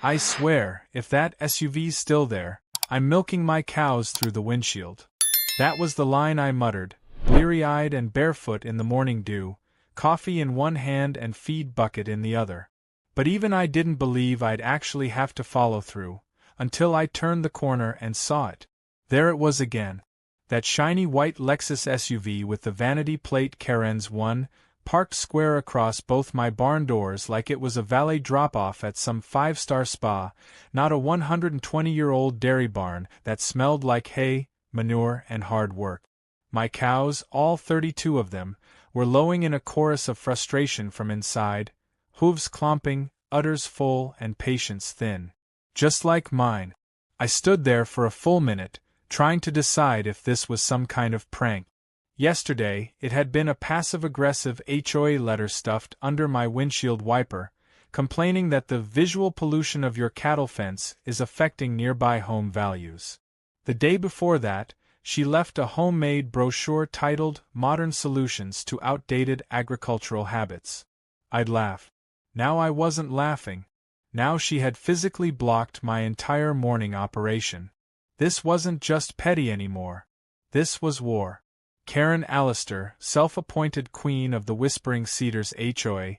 I swear, if that SUV's still there, I'm milking my cows through the windshield. That was the line I muttered, bleary-eyed and barefoot in the morning dew, coffee in one hand and feed bucket in the other. But even I didn't believe I'd actually have to follow through, until I turned the corner and saw it. There it was again. That shiny white Lexus SUV with the vanity plate Karen's 1, parked square across both my barn doors like it was a valet drop-off at some five-star spa, not a 120-year-old dairy barn that smelled like hay, manure, and hard work. My cows, all 32 of them, were lowing in a chorus of frustration from inside, hooves clomping, udders full, and patience thin. Just like mine. I stood there for a full minute, trying to decide if this was some kind of prank. Yesterday, it had been a passive-aggressive HOA letter stuffed under my windshield wiper, complaining that the visual pollution of your cattle fence is affecting nearby home values. The day before that, she left a homemade brochure titled Modern Solutions to Outdated Agricultural Habits. I'd laugh. Now I wasn't laughing. Now she had physically blocked my entire morning operation. This wasn't just petty anymore. This was war. Karen Allister, self-appointed queen of the Whispering Cedars HOA,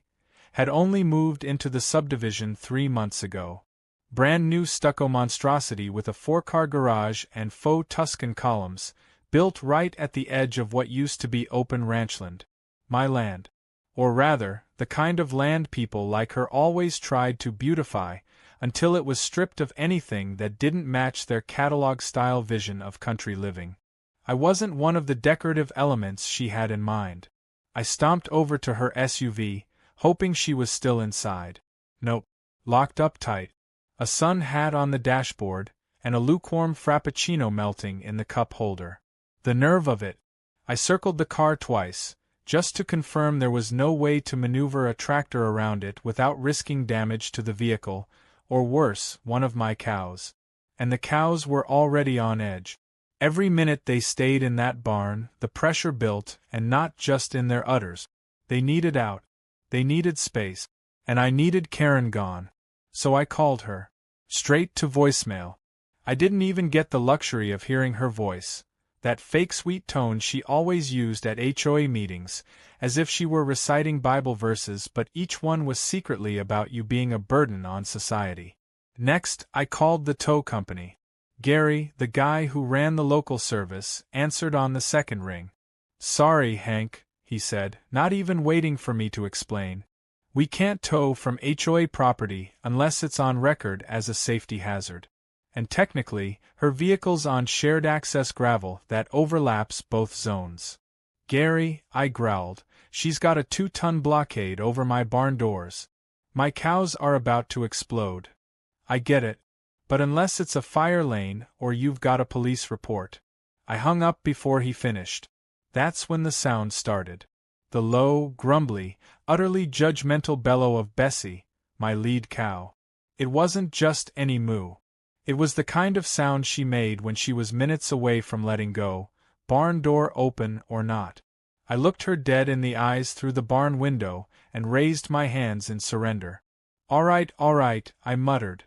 had only moved into the subdivision 3 months ago. Brand new stucco monstrosity with a 4-car garage and faux Tuscan columns, built right at the edge of what used to be open ranchland. My land. Or rather, the kind of land people like her always tried to beautify, until it was stripped of anything that didn't match their catalog-style vision of country living. I wasn't one of the decorative elements she had in mind. I stomped over to her SUV, hoping she was still inside. Nope. Locked up tight. A sun hat on the dashboard, and a lukewarm frappuccino melting in the cup holder. The nerve of it! I circled the car twice, just to confirm there was no way to maneuver a tractor around it without risking damage to the vehicle, or worse, one of my cows. And the cows were already on edge. Every minute they stayed in that barn, the pressure built, and not just in their udders. They needed out. They needed space. And I needed Karen gone. So I called her. Straight to voicemail. I didn't even get the luxury of hearing her voice. That fake sweet tone she always used at HOA meetings, as if she were reciting Bible verses, but each one was secretly about you being a burden on society. Next, I called the tow company. Gary, the guy who ran the local service, answered on the second ring. "Sorry, Hank," he said, not even waiting for me to explain. "We can't tow from HOA property unless it's on record as a safety hazard. And technically, her vehicle's on shared access gravel that overlaps both zones." "Gary," I growled, "she's got a 2-ton blockade over my barn doors. My cows are about to explode." "I get it. But unless it's a fire lane or you've got a police report." I hung up before he finished. That's when the sound started. The low, grumbly, utterly judgmental bellow of Bessie, my lead cow. It wasn't just any moo. It was the kind of sound she made when she was minutes away from letting go, barn door open or not. I looked her dead in the eyes through the barn window and raised my hands in surrender. All right, I muttered.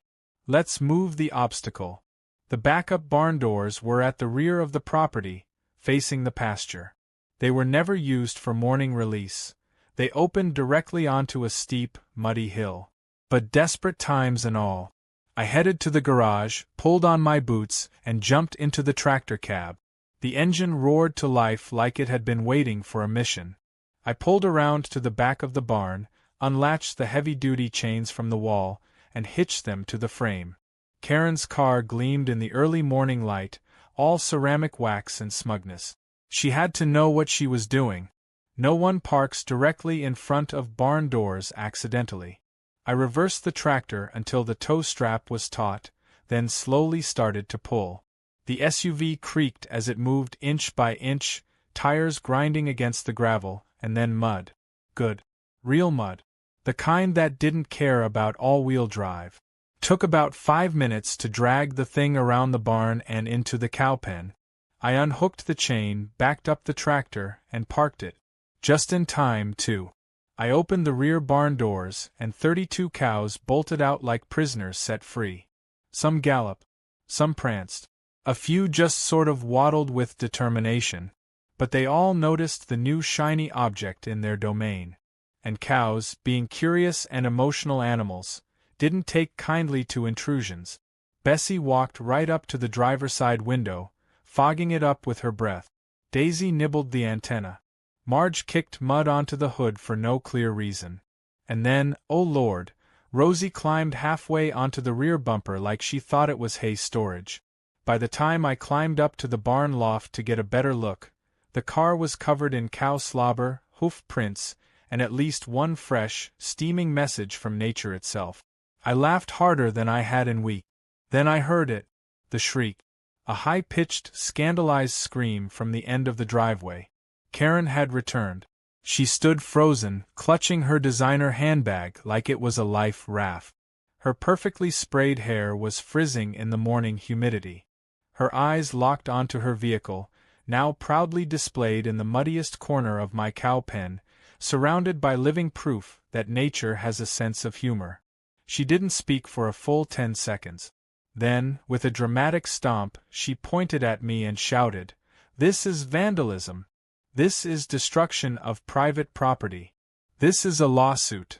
"Let's move the obstacle." The backup barn doors were at the rear of the property, facing the pasture. They were never used for morning release. They opened directly onto a steep, muddy hill. But desperate times and all, I headed to the garage, pulled on my boots, and jumped into the tractor cab. The engine roared to life like it had been waiting for a mission. I pulled around to the back of the barn, unlatched the heavy-duty chains from the wall, and hitched them to the frame. Karen's car gleamed in the early morning light, all ceramic wax and smugness. She had to know what she was doing. No one parks directly in front of barn doors accidentally. I reversed the tractor until the tow strap was taut, then slowly started to pull. The SUV creaked as it moved inch by inch, tires grinding against the gravel, and then mud. Good. Real mud. The kind that didn't care about all-wheel drive. Took about 5 minutes to drag the thing around the barn and into the cow pen. I unhooked the chain, backed up the tractor, and parked it. Just in time, too. I opened the rear barn doors, and 32 cows bolted out like prisoners set free. Some galloped, some pranced. A few just sort of waddled with determination. But they all noticed the new shiny object in their domain. And cows, being curious and emotional animals, didn't take kindly to intrusions. Bessie walked right up to the driver's side window, fogging it up with her breath. Daisy nibbled the antenna. Marge kicked mud onto the hood for no clear reason. And then, oh Lord, Rosie climbed halfway onto the rear bumper like she thought it was hay storage. By the time I climbed up to the barn loft to get a better look, the car was covered in cow slobber, hoof prints, and at least one fresh, steaming message from nature itself. I laughed harder than I had in weeks. Then I heard it, the shriek. A high-pitched, scandalized scream from the end of the driveway. Karen had returned. She stood frozen, clutching her designer handbag like it was a life raft. Her perfectly sprayed hair was frizzing in the morning humidity. Her eyes locked onto her vehicle, now proudly displayed in the muddiest corner of my cow pen, surrounded by living proof that nature has a sense of humor. She didn't speak for a full 10 seconds. Then, with a dramatic stomp, she pointed at me and shouted, "This is vandalism. This is destruction of private property. This is a lawsuit."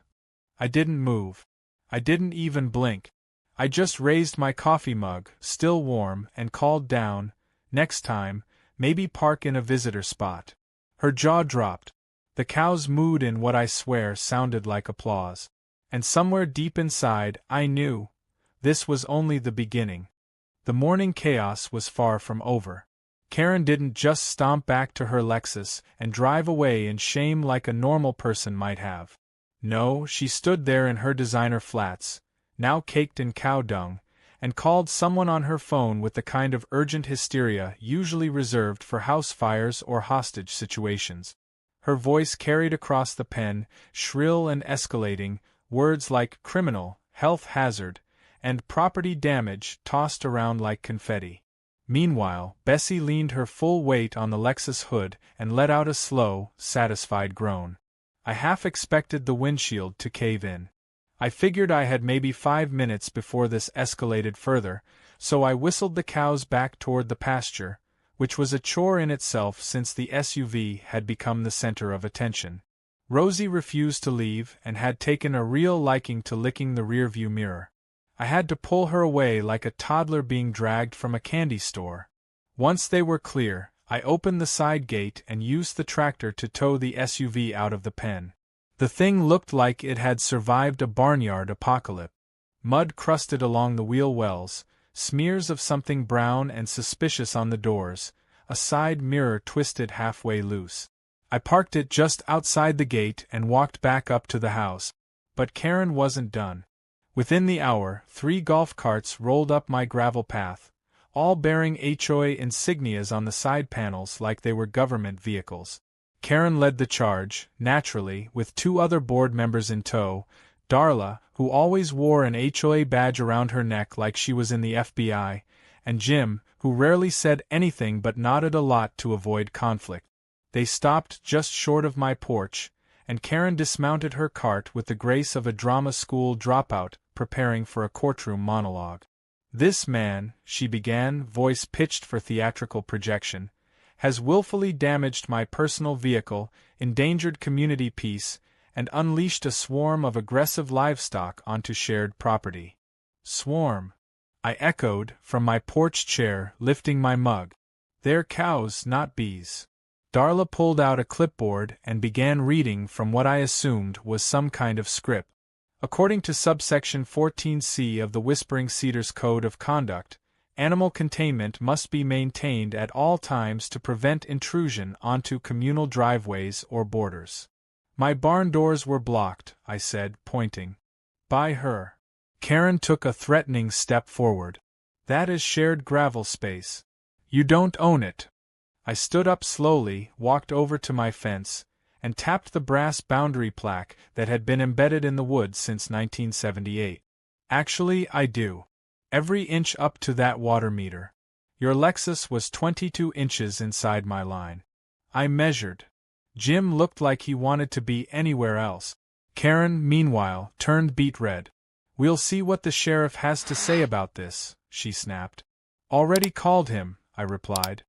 I didn't move. I didn't even blink. I just raised my coffee mug, still warm, and called down, "Next time, maybe park in a visitor spot." Her jaw dropped. The cows mooed in what I swear sounded like applause. And somewhere deep inside, I knew this was only the beginning. The morning chaos was far from over. Karen didn't just stomp back to her Lexus and drive away in shame like a normal person might have. No, she stood there in her designer flats, now caked in cow dung, and called someone on her phone with the kind of urgent hysteria usually reserved for house fires or hostage situations. Her voice carried across the pen, shrill and escalating, words like criminal, health hazard, and property damage tossed around like confetti. Meanwhile, Bessie leaned her full weight on the Lexus hood and let out a slow, satisfied groan. I half expected the windshield to cave in. I figured I had maybe 5 minutes before this escalated further, so I whistled the cows back toward the pasture, which was a chore in itself since the SUV had become the center of attention. Rosie refused to leave and had taken a real liking to licking the rearview mirror. I had to pull her away like a toddler being dragged from a candy store. Once they were clear, I opened the side gate and used the tractor to tow the SUV out of the pen. The thing looked like it had survived a barnyard apocalypse. Mud crusted along the wheel wells, smears of something brown and suspicious on the doors, a side mirror twisted halfway loose. I parked it just outside the gate and walked back up to the house. But Karen wasn't done. Within the hour, 3 golf carts rolled up my gravel path, all bearing HOA insignias on the side panels like they were government vehicles. Karen led the charge, naturally, with 2 other board members in tow, Darla, who always wore an HOA badge around her neck like she was in the FBI, and Jim, who rarely said anything but nodded a lot to avoid conflict. They stopped just short of my porch, and Karen dismounted her cart with the grace of a drama school dropout preparing for a courtroom monologue. "This man," she began, voice pitched for theatrical projection, "has willfully damaged my personal vehicle, endangered community peace, and unleashed a swarm of aggressive livestock onto shared property." "Swarm," I echoed, from my porch chair, lifting my mug. "They're cows, not bees." Darla pulled out a clipboard and began reading from what I assumed was some kind of script. According to subsection 14C of the Whispering Cedars Code of Conduct, animal containment must be maintained at all times to prevent intrusion onto communal driveways or borders. "My barn doors were blocked," I said, pointing. "By her." Karen took a threatening step forward. "That is shared gravel space. You don't own it." I stood up slowly, walked over to my fence, and tapped the brass boundary plaque that had been embedded in the wood since 1978. "Actually, I do. Every inch up to that water meter. Your Lexus was 22 inches inside my line. I measured." Jim looked like he wanted to be anywhere else. Karen, meanwhile, turned beet red. "We'll see what the sheriff has to say about this," she snapped. "Already called him," I replied.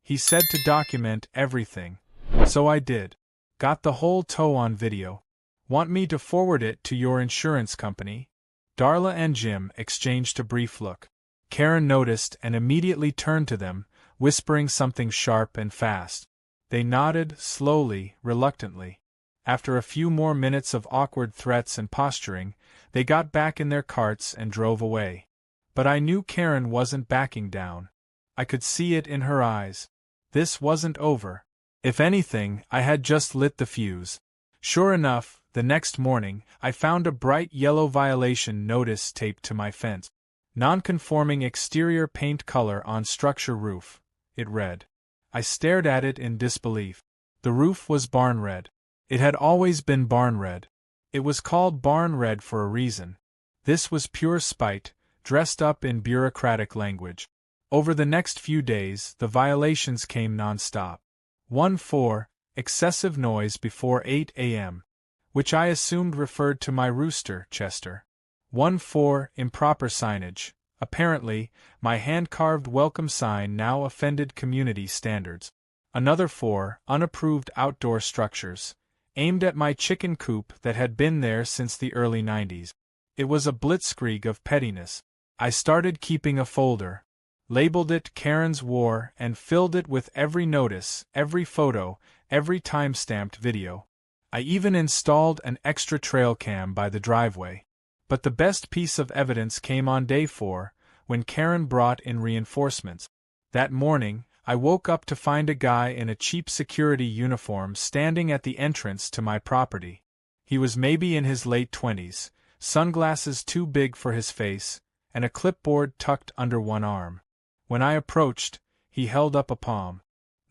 "He said to document everything." So I did. Got the whole tow on video. "Want me to forward it to your insurance company?" Darla and Jim exchanged a brief look. Karen noticed and immediately turned to them, whispering something sharp and fast. They nodded, slowly, reluctantly. After a few more minutes of awkward threats and posturing, they got back in their carts and drove away. But I knew Karen wasn't backing down. I could see it in her eyes. This wasn't over. If anything, I had just lit the fuse. Sure enough, the next morning, I found a bright yellow violation notice taped to my fence. "Non-conforming exterior paint color on structure roof," it read. I stared at it in disbelief. The roof was barn red. It had always been barn red. It was called barn red for a reason. This was pure spite, dressed up in bureaucratic language. Over the next few days, the violations came non-stop. 1-4, excessive noise before 8 a.m., which I assumed referred to my rooster, Chester. 1-4, improper signage. Apparently, my hand-carved welcome sign now offended community standards. Another 4, unapproved outdoor structures, aimed at my chicken coop that had been there since the early 90s. It was a blitzkrieg of pettiness. I started keeping a folder, labeled it Karen's War, and filled it with every notice, every photo, every time-stamped video. I even installed an extra trail cam by the driveway. But the best piece of evidence came on day 4, when Karen brought in reinforcements. That morning, I woke up to find a guy in a cheap security uniform standing at the entrance to my property. He was maybe in his late 20s, sunglasses too big for his face, and a clipboard tucked under one arm. When I approached, he held up a palm.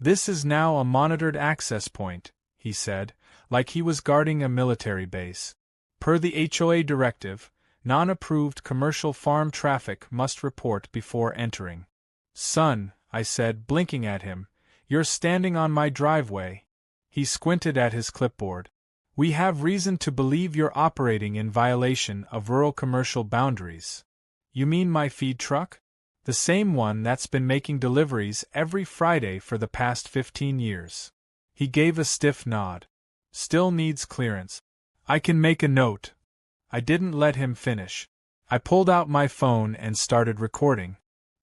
"This is now a monitored access point," he said, like he was guarding a military base. "Per the HOA directive, non-approved commercial farm traffic must report before entering." "Son," I said, blinking at him, "you're standing on my driveway." He squinted at his clipboard. "We have reason to believe you're operating in violation of rural commercial boundaries." "You mean my feed truck? The same one that's been making deliveries every Friday for the past 15 years. He gave a stiff nod. "Still needs clearance. I can make a note." I didn't let him finish. I pulled out my phone and started recording.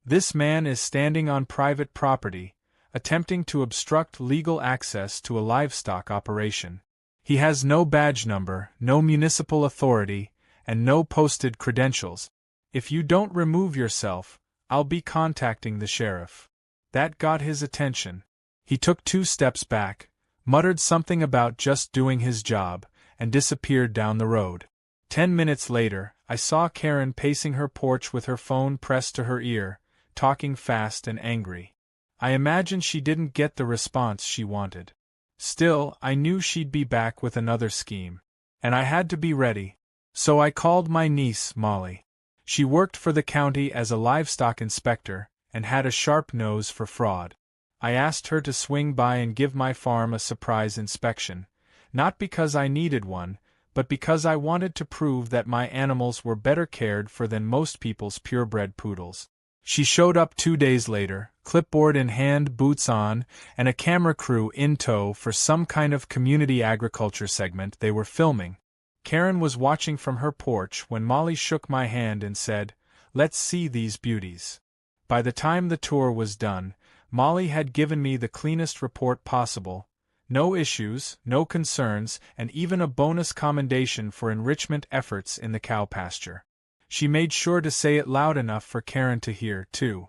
"This man is standing on private property, attempting to obstruct legal access to a livestock operation. He has no badge number, no municipal authority, and no posted credentials. If you don't remove yourself, I'll be contacting the sheriff." That got his attention. He took 2 steps back, muttered something about just doing his job, and disappeared down the road. 10 minutes later, I saw Karen pacing her porch with her phone pressed to her ear, talking fast and angry. I imagine she didn't get the response she wanted. Still, I knew she'd be back with another scheme. And I had to be ready. So I called my niece, Molly. She worked for the county as a livestock inspector, and had a sharp nose for fraud. I asked her to swing by and give my farm a surprise inspection, not because I needed one, but because I wanted to prove that my animals were better cared for than most people's purebred poodles. She showed up 2 days later, clipboard in hand, boots on, and a camera crew in tow for some kind of community agriculture segment they were filming. Karen was watching from her porch when Molly shook my hand and said, "Let's see these beauties." By the time the tour was done, Molly had given me the cleanest report possible. No issues, no concerns, and even a bonus commendation for enrichment efforts in the cow pasture. She made sure to say it loud enough for Karen to hear, too.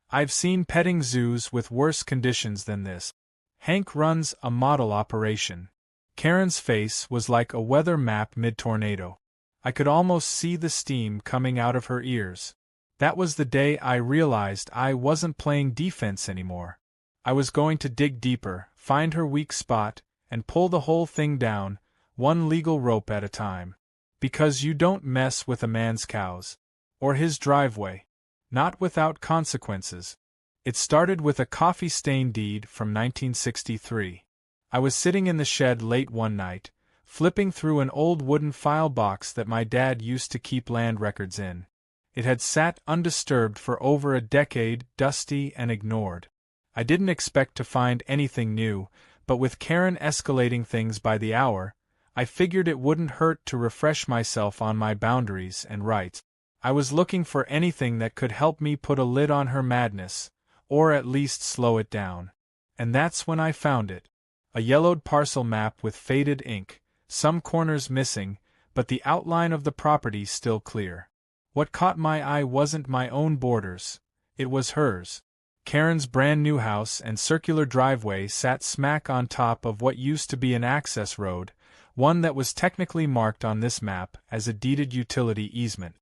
"I've seen petting zoos with worse conditions than this. Hank runs a model operation." Karen's face was like a weather map mid-tornado. I could almost see the steam coming out of her ears. That was the day I realized I wasn't playing defense anymore. I was going to dig deeper, find her weak spot, and pull the whole thing down, one legal rope at a time. Because you don't mess with a man's cows. Or his driveway. Not without consequences. It started with a coffee stain deed from 1963. I was sitting in the shed late one night, flipping through an old wooden file box that my dad used to keep land records in. It had sat undisturbed for over a decade, dusty and ignored. I didn't expect to find anything new, but with Karen escalating things by the hour, I figured it wouldn't hurt to refresh myself on my boundaries and rights. I was looking for anything that could help me put a lid on her madness, or at least slow it down. And that's when I found it. A yellowed parcel map with faded ink, some corners missing, but the outline of the property still clear. What caught my eye wasn't my own borders, it was hers. Karen's brand new house and circular driveway sat smack on top of what used to be an access road, one that was technically marked on this map as a deeded utility easement.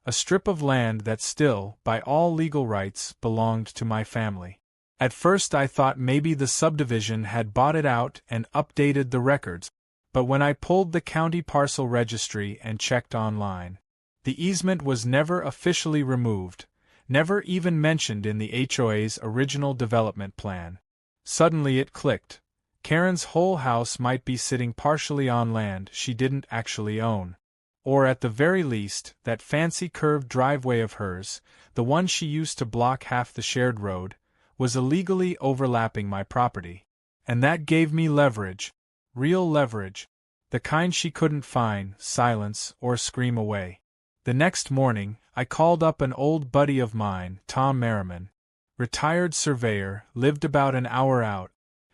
A strip of land that still, by all legal rights, belonged to my family. At first I thought maybe the subdivision had bought it out and updated the records, but when I pulled the county parcel registry and checked online, the easement was never officially removed, never even mentioned in the HOA's original development plan. Suddenly it clicked. Karen's whole house might be sitting partially on land she didn't actually own. Or at the very least, that fancy curved driveway of hers, the one she used to block half the shared road, was illegally overlapping my property. And that gave me leverage. Real leverage. The kind she couldn't fine, silence, or scream away. The next morning, I called up an old buddy of mine, Tom Merriman. Retired surveyor, lived about an hour out.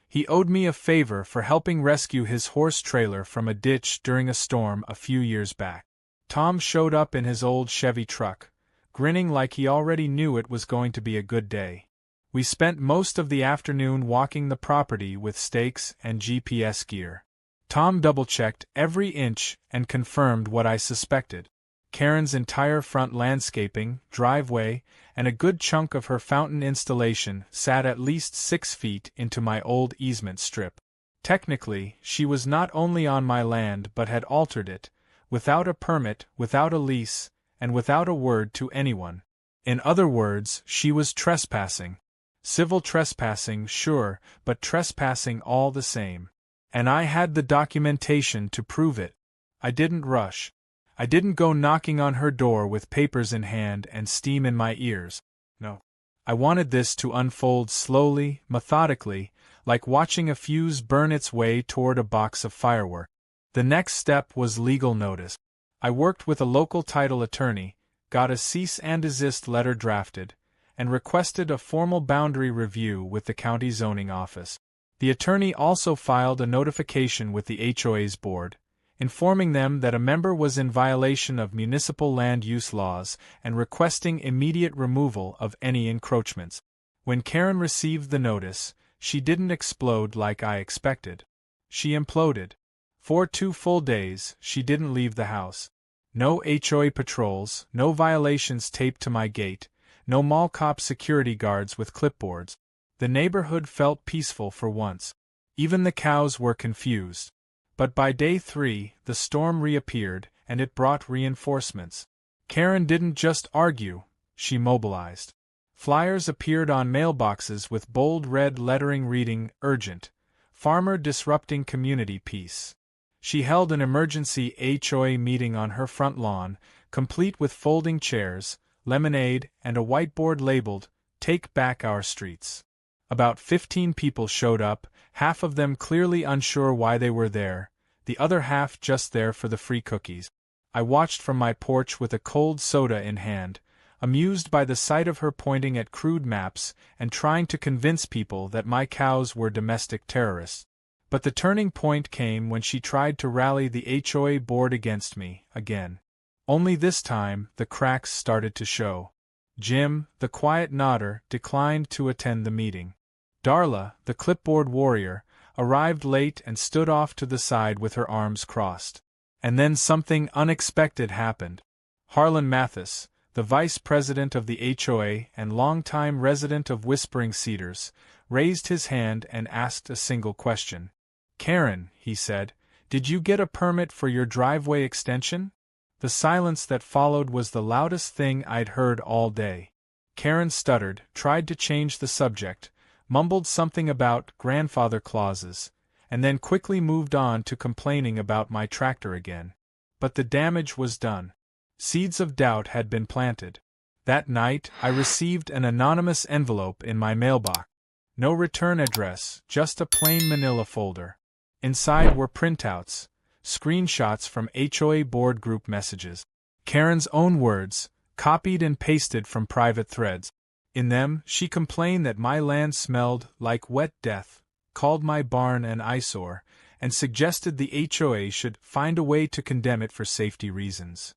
He owed me a favor for helping rescue his horse trailer from a ditch during a storm a few years back. Tom showed up in his old Chevy truck, grinning like he already knew it was going to be a good day. We spent most of the afternoon walking the property with stakes and GPS gear. Tom double-checked every inch and confirmed what I suspected. Karen's entire front landscaping, driveway, and a good chunk of her fountain installation sat at least 6 feet into my old easement strip. Technically, she was not only on my land but had altered it, without a permit, without a lease, and without a word to anyone. In other words, she was trespassing. Civil trespassing, sure, but trespassing all the same. And I had the documentation to prove it. I didn't rush. I didn't go knocking on her door with papers in hand and steam in my ears. No. I wanted this to unfold slowly, methodically, like watching a fuse burn its way toward a box of fireworks. The next step was legal notice. I worked with a local title attorney, got a cease and desist letter drafted, and requested a formal boundary review with the county zoning office. The attorney also filed a notification with the HOA's board, informing them that a member was in violation of municipal land use laws and requesting immediate removal of any encroachments. When Karen received the notice, she didn't explode like I expected. She imploded. For 2 full days, she didn't leave the house. No HOA patrols, no violations taped to my gate, no mall cop security guards with clipboards. The neighborhood felt peaceful for once. Even the cows were confused. But by day 3, the storm reappeared, and it brought reinforcements. Karen didn't just argue, she mobilized. Flyers appeared on mailboxes with bold red lettering reading, "Urgent. Farmer disrupting community peace." She held an emergency HOA meeting on her front lawn, complete with folding chairs, lemonade, and a whiteboard labeled, "Take Back Our Streets." About 15 people showed up, half of them clearly unsure why they were there, the other half just there for the free cookies. I watched from my porch with a cold soda in hand, amused by the sight of her pointing at crude maps and trying to convince people that my cows were domestic terrorists. But the turning point came when she tried to rally the HOA board against me, again. Only this time, the cracks started to show. Jim, the quiet nodder, declined to attend the meeting. Darla, the clipboard warrior, arrived late and stood off to the side with her arms crossed. And then something unexpected happened. Harlan Mathis, the vice president of the HOA and longtime resident of Whispering Cedars, raised his hand and asked a single question. "Karen," he said, "did you get a permit for your driveway extension?" The silence that followed was the loudest thing I'd heard all day. Karen stuttered, tried to change the subject, mumbled something about grandfather clauses, and then quickly moved on to complaining about my tractor again. But the damage was done. Seeds of doubt had been planted. That night, I received an anonymous envelope in my mailbox. No return address, just a plain manila folder. Inside were printouts, screenshots from HOA board group messages. Karen's own words, copied and pasted from private threads. In them, she complained that my land smelled like wet death, called my barn an eyesore, and suggested the HOA should find a way to condemn it for safety reasons.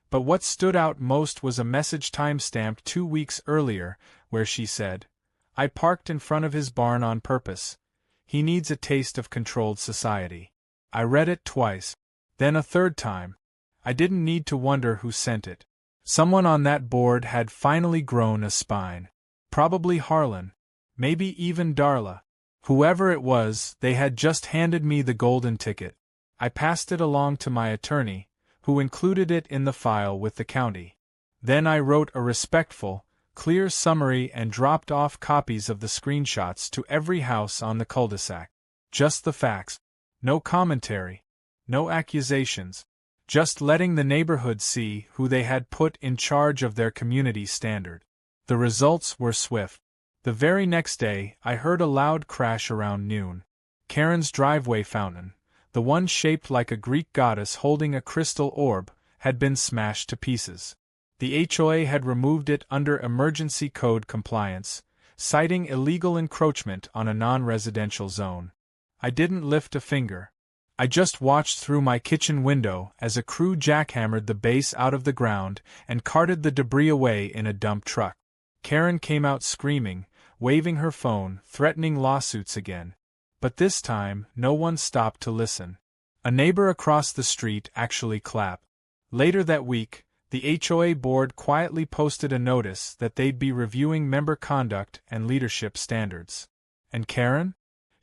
But what stood out most was a message time-stamped 2 weeks earlier, where she said, "I parked in front of his barn on purpose. He needs a taste of controlled society." I read it twice, then a third time. I didn't need to wonder who sent it. Someone on that board had finally grown a spine. Probably Harlan. Maybe even Darla. Whoever it was, they had just handed me the golden ticket. I passed it along to my attorney, who included it in the file with the county. Then I wrote a respectful, clear summary and dropped off copies of the screenshots to every house on the cul-de-sac. Just the facts. No commentary. No accusations. Just letting the neighborhood see who they had put in charge of their community standard. The results were swift. The very next day, I heard a loud crash around noon. Karen's driveway fountain, the one shaped like a Greek goddess holding a crystal orb, had been smashed to pieces. The HOA had removed it under emergency code compliance, citing illegal encroachment on a non-residential zone. I didn't lift a finger. I just watched through my kitchen window as a crew jackhammered the base out of the ground and carted the debris away in a dump truck. Karen came out screaming, waving her phone, threatening lawsuits again. But this time, no one stopped to listen. A neighbor across the street actually clapped. Later that week, the HOA board quietly posted a notice that they'd be reviewing member conduct and leadership standards. And Karen?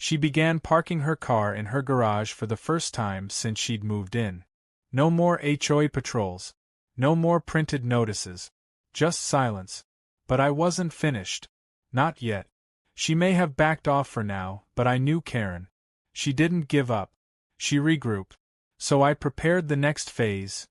She began parking her car in her garage for the first time since she'd moved in. No more HOA patrols. No more printed notices. Just silence. But I wasn't finished. Not yet. She may have backed off for now, but I knew Karen. She didn't give up. She regrouped. So I prepared the next phase.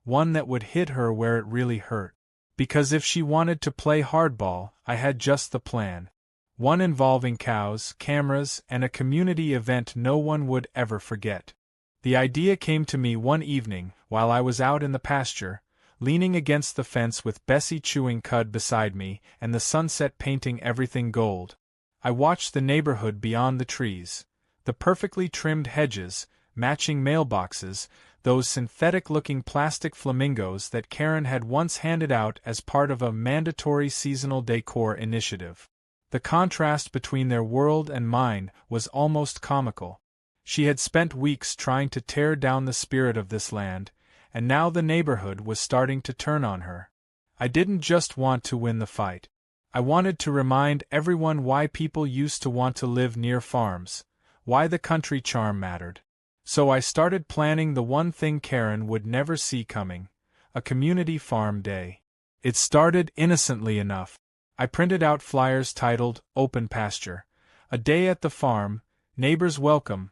One that would hit her where it really hurt. Because if she wanted to play hardball, I had just the plan. One involving cows, cameras, and a community event no one would ever forget. The idea came to me one evening, while I was out in the pasture, leaning against the fence with Bessie chewing cud beside me and the sunset painting everything gold. I watched the neighborhood beyond the trees, the perfectly trimmed hedges, matching mailboxes, those synthetic-looking plastic flamingos that Karen had once handed out as part of a mandatory seasonal decor initiative. The contrast between their world and mine was almost comical. She had spent weeks trying to tear down the spirit of this land, and now the neighborhood was starting to turn on her. I didn't just want to win the fight. I wanted to remind everyone why people used to want to live near farms, why the country charm mattered. So I started planning the one thing Karen would never see coming, a community farm day. It started innocently enough. I printed out flyers titled Open Pasture, a day at the farm, neighbors welcome,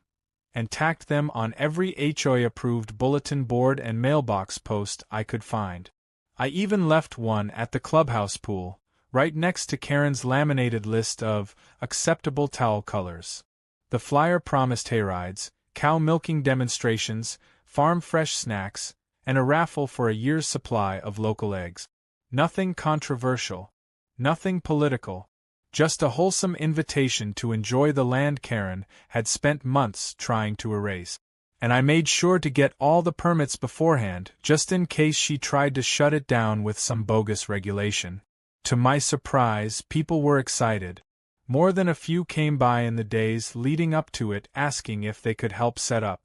and tacked them on every HOA-approved bulletin board and mailbox post I could find. I even left one at the clubhouse pool, right next to Karen's laminated list of acceptable towel colors. The flyer promised hayrides, cow milking demonstrations, farm-fresh snacks, and a raffle for a year's supply of local eggs. Nothing controversial. Nothing political. Just a wholesome invitation to enjoy the land Karen had spent months trying to erase. And I made sure to get all the permits beforehand, just in case she tried to shut it down with some bogus regulation. To my surprise, people were excited. More than a few came by in the days leading up to it asking if they could help set up.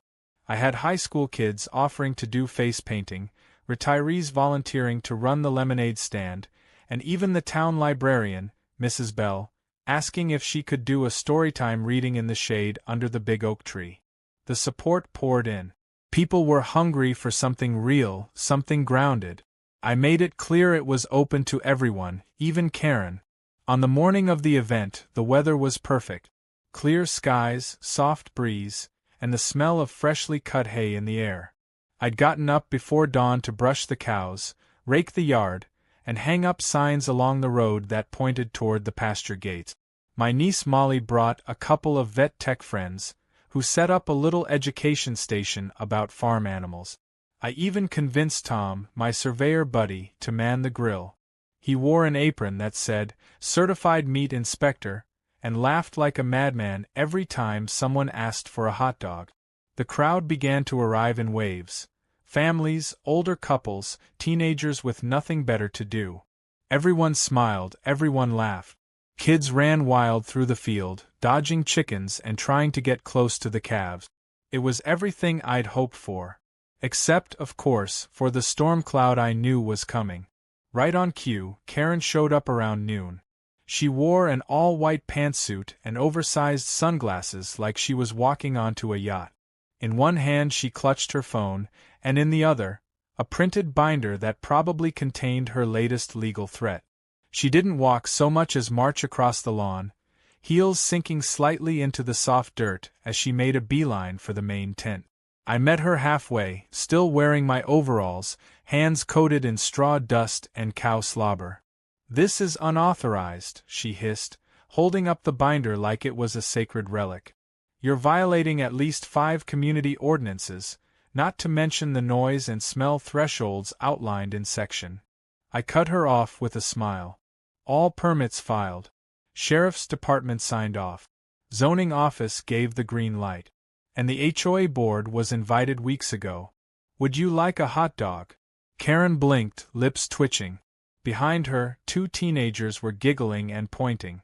I had high school kids offering to do face painting, retirees volunteering to run the lemonade stand, and even the town librarian, Mrs. Bell, asking if she could do a storytime reading in the shade under the big oak tree. The support poured in. People were hungry for something real, something grounded. I made it clear it was open to everyone, even Karen. On the morning of the event, the weather was perfect. Clear skies, soft breeze, and the smell of freshly cut hay in the air. I'd gotten up before dawn to brush the cows, rake the yard, and hang up signs along the road that pointed toward the pasture gates. My niece Molly brought a couple of vet tech friends, who set up a little education station about farm animals. I even convinced Tom, my surveyor buddy, to man the grill. He wore an apron that said, "Certified Meat Inspector," and laughed like a madman every time someone asked for a hot dog. The crowd began to arrive in waves. Families, older couples, teenagers with nothing better to do. Everyone smiled, everyone laughed. Kids ran wild through the field, dodging chickens and trying to get close to the calves. It was everything I'd hoped for. Except, of course, for the storm cloud I knew was coming. Right on cue, Karen showed up around noon. She wore an all-white pantsuit and oversized sunglasses like she was walking onto a yacht. In one hand she clutched her phone, and in the other, a printed binder that probably contained her latest legal threat. She didn't walk so much as march across the lawn, heels sinking slightly into the soft dirt as she made a beeline for the main tent. I met her halfway, still wearing my overalls, hands coated in straw dust and cow slobber. "This is unauthorized," she hissed, holding up the binder like it was a sacred relic. "You're violating at least 5 community ordinances, not to mention the noise and smell thresholds outlined in section." I cut her off with a smile. All permits filed. Sheriff's Department signed off. Zoning office gave the green light. And the HOA board was invited weeks ago. "Would you like a hot dog?" Karen blinked, lips twitching. Behind her, 2 teenagers were giggling and pointing.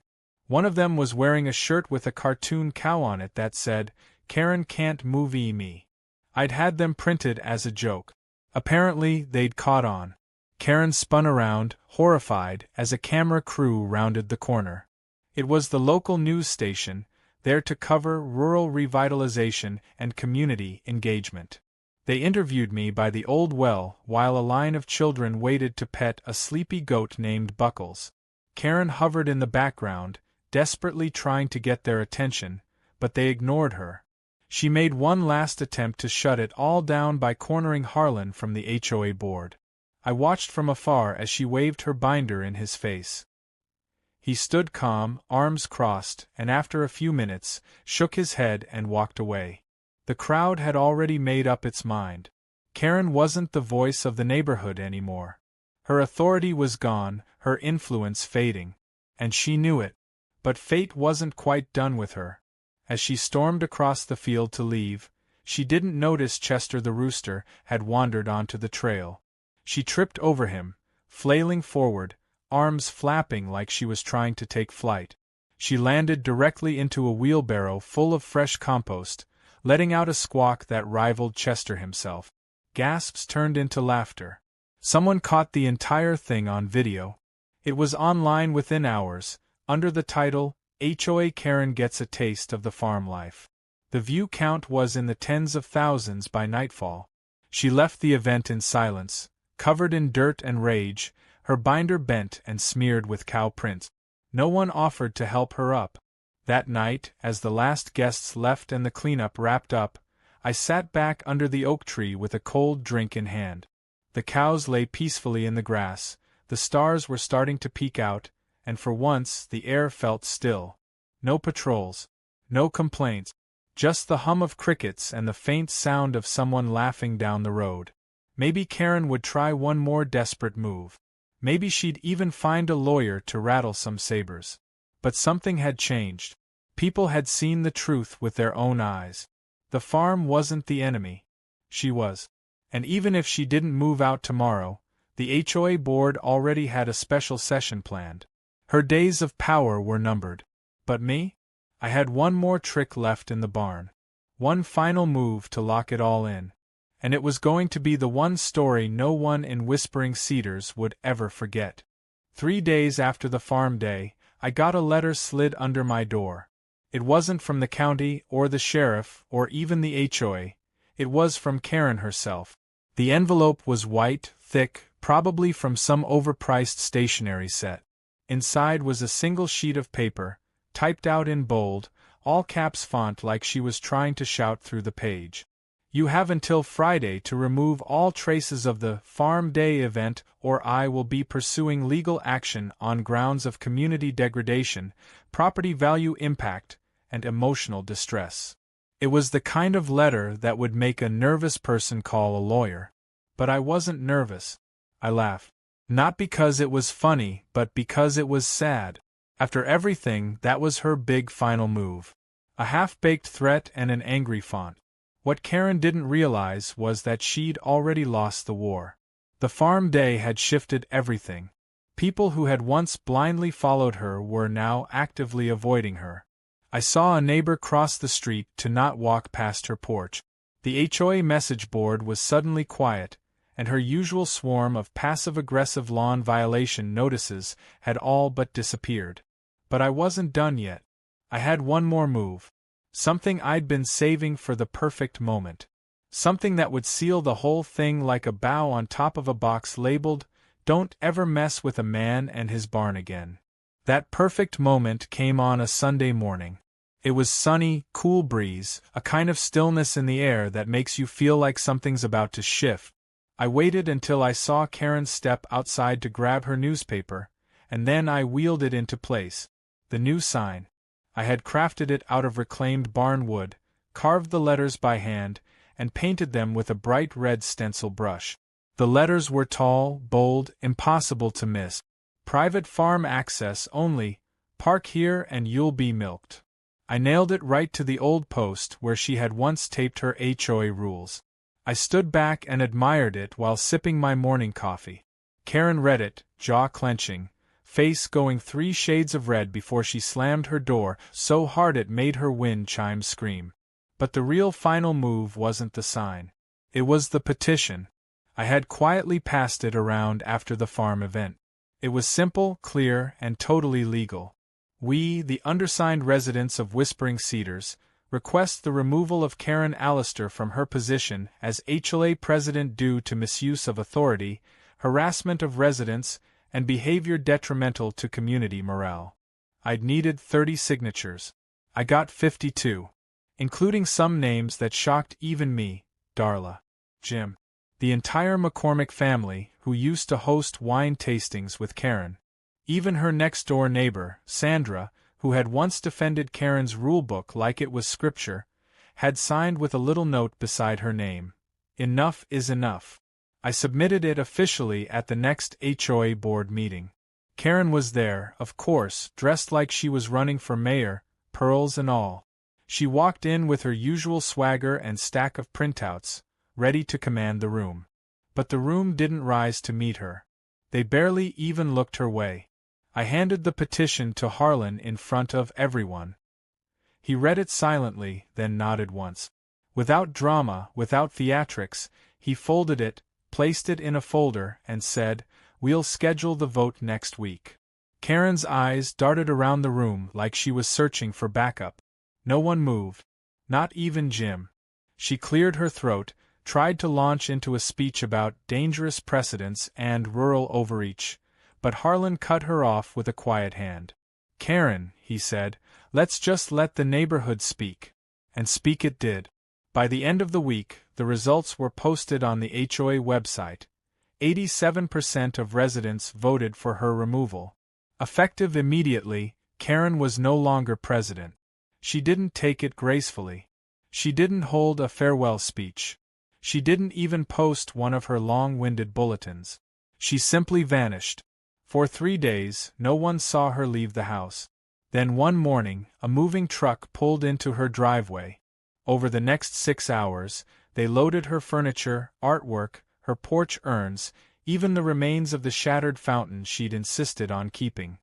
One of them was wearing a shirt with a cartoon cow on it that said, "Karen can't movie me." I'd had them printed as a joke. Apparently, they'd caught on. Karen spun around, horrified, as a camera crew rounded the corner. It was the local news station, there to cover rural revitalization and community engagement. They interviewed me by the old well while a line of children waited to pet a sleepy goat named Buckles. Karen hovered in the background, desperately trying to get their attention, but they ignored her. She made one last attempt to shut it all down by cornering Harlan from the HOA board. I watched from afar as she waved her binder in his face. He stood calm, arms crossed, and after a few minutes, shook his head and walked away. The crowd had already made up its mind. Karen wasn't the voice of the neighborhood anymore. Her authority was gone, her influence fading. And she knew it. But fate wasn't quite done with her. As she stormed across the field to leave, she didn't notice Chester the rooster had wandered onto the trail. She tripped over him, flailing forward, arms flapping like she was trying to take flight. She landed directly into a wheelbarrow full of fresh compost, letting out a squawk that rivaled Chester himself. Gasps turned into laughter. Someone caught the entire thing on video. It was online within hours, under the title, "HOA Karen Gets a Taste of the Farm Life." The view count was in the tens of thousands by nightfall. She left the event in silence, covered in dirt and rage, her binder bent and smeared with cow prints. No one offered to help her up. That night, as the last guests left and the cleanup wrapped up, I sat back under the oak tree with a cold drink in hand. The cows lay peacefully in the grass, the stars were starting to peek out, and for once the air felt still. No patrols, no complaints, just the hum of crickets and the faint sound of someone laughing down the road. Maybe Karen would try one more desperate move. Maybe she'd even find a lawyer to rattle some sabers. But something had changed. People had seen the truth with their own eyes. The farm wasn't the enemy. She was. And even if she didn't move out tomorrow, the HOA board already had a special session planned. Her days of power were numbered. But me? I had one more trick left in the barn. One final move to lock it all in. And it was going to be the one story no one in Whispering Cedars would ever forget. 3 days after the farm day, I got a letter slid under my door. It wasn't from the county or the sheriff or even the HOA. It was from Karen herself. The envelope was white, thick, probably from some overpriced stationery set. Inside was a single sheet of paper, typed out in bold, all caps font like she was trying to shout through the page. You have until Friday to remove all traces of the Farm Day event, or I will be pursuing legal action on grounds of community degradation, property value impact, and emotional distress. It was the kind of letter that would make a nervous person call a lawyer. But I wasn't nervous. I laughed. Not because it was funny, but because it was sad. After everything, that was her big final move. A half-baked threat and an angry font. What Karen didn't realize was that she'd already lost the war. The Farm Day had shifted everything. People who had once blindly followed her were now actively avoiding her. I saw a neighbor cross the street to not walk past her porch. The HOA message board was suddenly quiet, and her usual swarm of passive-aggressive lawn violation notices had all but disappeared. But I wasn't done yet. I had one more move. Something I'd been saving for the perfect moment. Something that would seal the whole thing like a bow on top of a box labeled, "Don't ever mess with a man and his barn again." That perfect moment came on a Sunday morning. It was sunny, cool breeze, a kind of stillness in the air that makes you feel like something's about to shift. I waited until I saw Karen step outside to grab her newspaper, and then I wheeled it into place. The new sign. I had crafted it out of reclaimed barn wood, carved the letters by hand, and painted them with a bright red stencil brush. The letters were tall, bold, impossible to miss. Private farm access only, park here and you'll be milked. I nailed it right to the old post where she had once taped her HOA rules. I stood back and admired it while sipping my morning coffee. Karen read it, jaw clenching, face going 3 shades of red before she slammed her door so hard it made her wind chimes scream. But the real final move wasn't the sign. It was the petition. I had quietly passed it around after the farm event. It was simple, clear, and totally legal. We, the undersigned residents of Whispering Cedars, request the removal of Karen Allister from her position as HOA president due to misuse of authority, harassment of residents, and behavior detrimental to community morale. I'd needed 30 signatures. I got 52, including some names that shocked even me: Darla, Jim, the entire McCormick family, who used to host wine tastings with Karen. Even her next-door neighbor, Sandra, who had once defended Karen's rulebook like it was scripture, had signed with a little note beside her name. Enough is enough. I submitted it officially at the next HOA board meeting. Karen was there, of course, dressed like she was running for mayor, pearls and all. She walked in with her usual swagger and stack of printouts, ready to command the room. But the room didn't rise to meet her. They barely even looked her way. I handed the petition to Harlan in front of everyone. He read it silently, then nodded once. Without drama, without theatrics, he folded it, placed it in a folder, and said, "We'll schedule the vote next week." Karen's eyes darted around the room like she was searching for backup. No one moved. Not even Jim. She cleared her throat, tried to launch into a speech about dangerous precedents and rural overreach, but Harlan cut her off with a quiet hand. "Karen," he said, "let's just let the neighborhood speak." And speak it did. By the end of the week, the results were posted on the HOA website. 87% of residents voted for her removal. Effective immediately, Karen was no longer president. She didn't take it gracefully. She didn't hold a farewell speech. She didn't even post one of her long-winded bulletins. She simply vanished. For 3 days, no one saw her leave the house. Then one morning, a moving truck pulled into her driveway. Over the next 6 hours, they loaded her furniture, artwork, her porch urns, even the remains of the shattered fountain she'd insisted on keeping.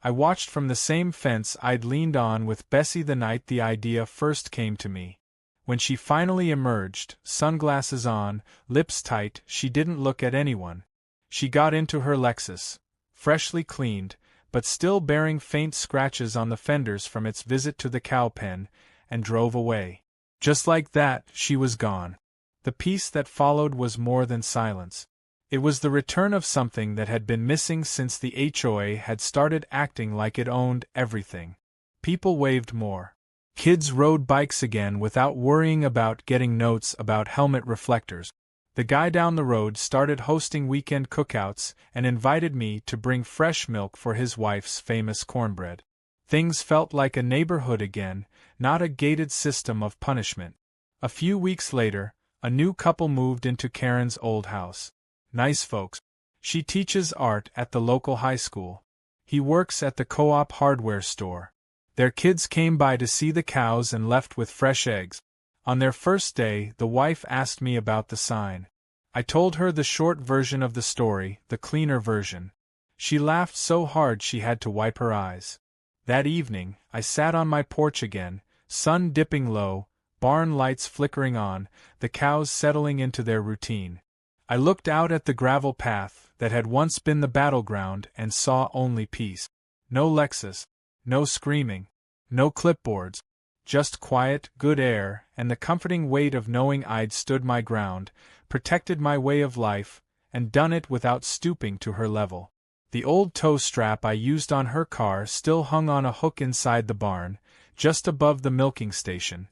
I watched from the same fence I'd leaned on with Bessie the night the idea first came to me. When she finally emerged, sunglasses on, lips tight, she didn't look at anyone. She got into her Lexus, freshly cleaned, but still bearing faint scratches on the fenders from its visit to the cow pen, and drove away. Just like that, she was gone. The peace that followed was more than silence. It was the return of something that had been missing since the HOA had started acting like it owned everything. People waved more. Kids rode bikes again without worrying about getting notes about helmet reflectors. The guy down the road started hosting weekend cookouts and invited me to bring fresh milk for his wife's famous cornbread. Things felt like a neighborhood again, not a gated system of punishment. A few weeks later, a new couple moved into Karen's old house. Nice folks. She teaches art at the local high school. He works at the co-op hardware store. Their kids came by to see the cows and left with fresh eggs. On their first day, the wife asked me about the sign. I told her the short version of the story, the cleaner version. She laughed so hard she had to wipe her eyes. That evening, I sat on my porch again, sun dipping low, barn lights flickering on, the cows settling into their routine. I looked out at the gravel path that had once been the battleground and saw only peace. No Lexus. No screaming. No clipboards. Just quiet, good air, and the comforting weight of knowing I'd stood my ground, protected my way of life, and done it without stooping to her level. The old tow strap I used on her car still hung on a hook inside the barn, just above the milking station.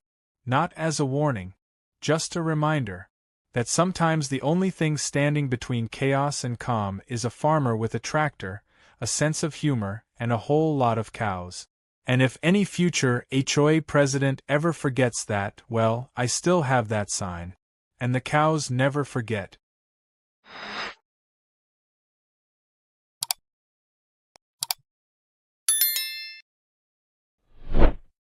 Not as a warning. Just a reminder that sometimes the only thing standing between chaos and calm is a farmer with a tractor, a sense of humor, and a whole lot of cows. And if any future HOA president ever forgets that, well, I still have that sign. And the cows never forget.